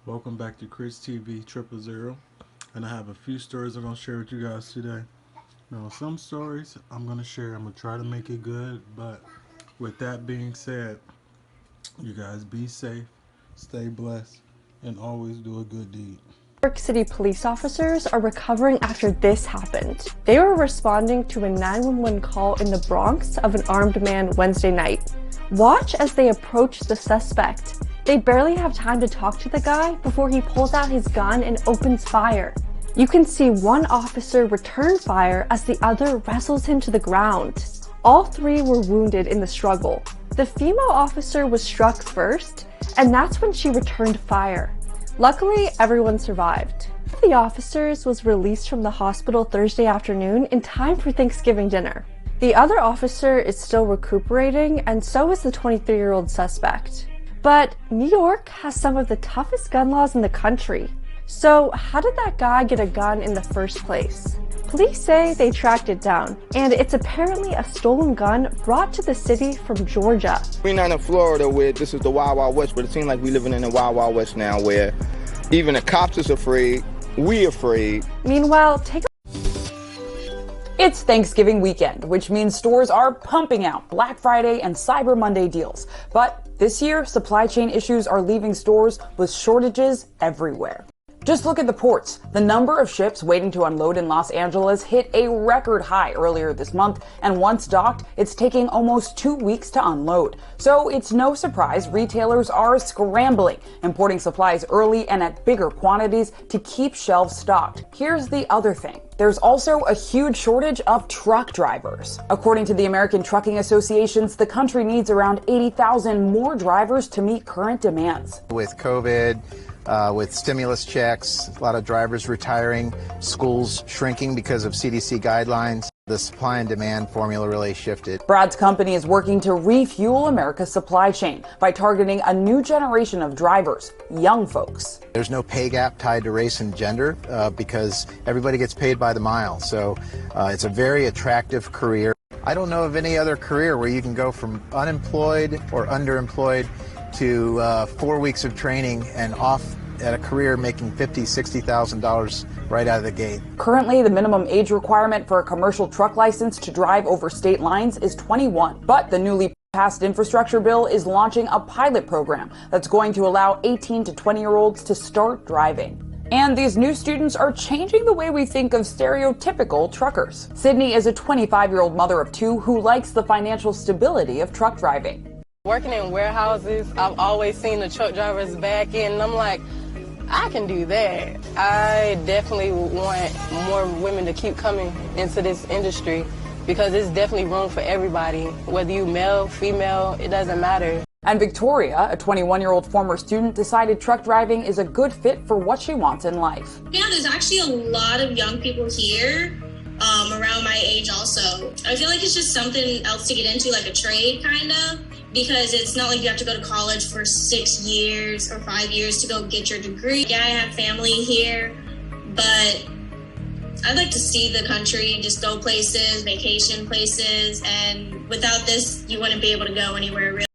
Welcome back to Chris TV 000, and I have a few stories I'm gonna share with you guys today. Now, some stories I'm gonna share, I'm gonna try to make it good, but with that being said, you guys be safe, stay blessed, and always do a good deed. New York City police officers are recovering after this happened. They were responding to a 911 call in the Bronx of an armed man Wednesday night. Watch as they approach the suspect. They barely have time to talk to the guy before he pulls out his gun and opens fire. You can see one officer return fire as the other wrestles him to the ground. All three were wounded in the struggle. The female officer was struck first, and that's when she returned fire. Luckily, everyone survived. One of the officers was released from the hospital Thursday afternoon in time for Thanksgiving dinner. The other officer is still recuperating, and so is the 23-year-old suspect. But New York has some of the toughest gun laws in the country. So how did that guy get a gun in the first place? Police say they tracked it down, and it's apparently a stolen gun brought to the city from Georgia. We're not in Florida where this is the Wild Wild West, but it seems like we're living in the Wild Wild West now where even the cops is afraid, we afraid. Meanwhile, take a It's Thanksgiving weekend, which means stores are pumping out Black Friday and Cyber Monday deals. But this year, supply chain issues are leaving stores with shortages everywhere. Just look at the ports. The number of ships waiting to unload in Los Angeles hit a record high earlier this month, and once docked, it's taking almost 2 weeks to unload. So it's no surprise retailers are scrambling, importing supplies early and at bigger quantities to keep shelves stocked. Here's the other thing. There's also a huge shortage of truck drivers. According to the American Trucking Associations, the country needs around 80,000 more drivers to meet current demands. With COVID, with stimulus checks, a lot of drivers retiring, schools shrinking because of CDC guidelines, the supply and demand formula really shifted. Brad's company is working to refuel America's supply chain by targeting a new generation of drivers, young folks. There's no pay gap tied to race and gender because everybody gets paid by the mile. So it's a very attractive career. I don't know of any other career where you can go from unemployed or underemployed to 4 weeks of training and off at a career making $50,000, $60,000 right out of the gate. Currently, the minimum age requirement for a commercial truck license to drive over state lines is 21. But the newly passed infrastructure bill is launching a pilot program that's going to allow 18 to 20-year-olds to start driving. And these new students are changing the way we think of stereotypical truckers. Sydney is a 25-year-old mother of two who likes the financial stability of truck driving. Working in warehouses, I've always seen the truck drivers back in, and I'm like, I can do that. I definitely want more women to keep coming into this industry because there's definitely room for everybody. Whether you male, female, it doesn't matter. And Victoria, a 21-year-old former student, decided truck driving is a good fit for what she wants in life. Yeah, there's actually a lot of young people here around my age also. I feel like it's just something else to get into, like a trade kind of, because it's not like you have to go to college for 6 years or 5 years to go get your degree. Yeah, I have family here, but I'd like to see the country, just go places, vacation places, and without this, you wouldn't be able to go anywhere really.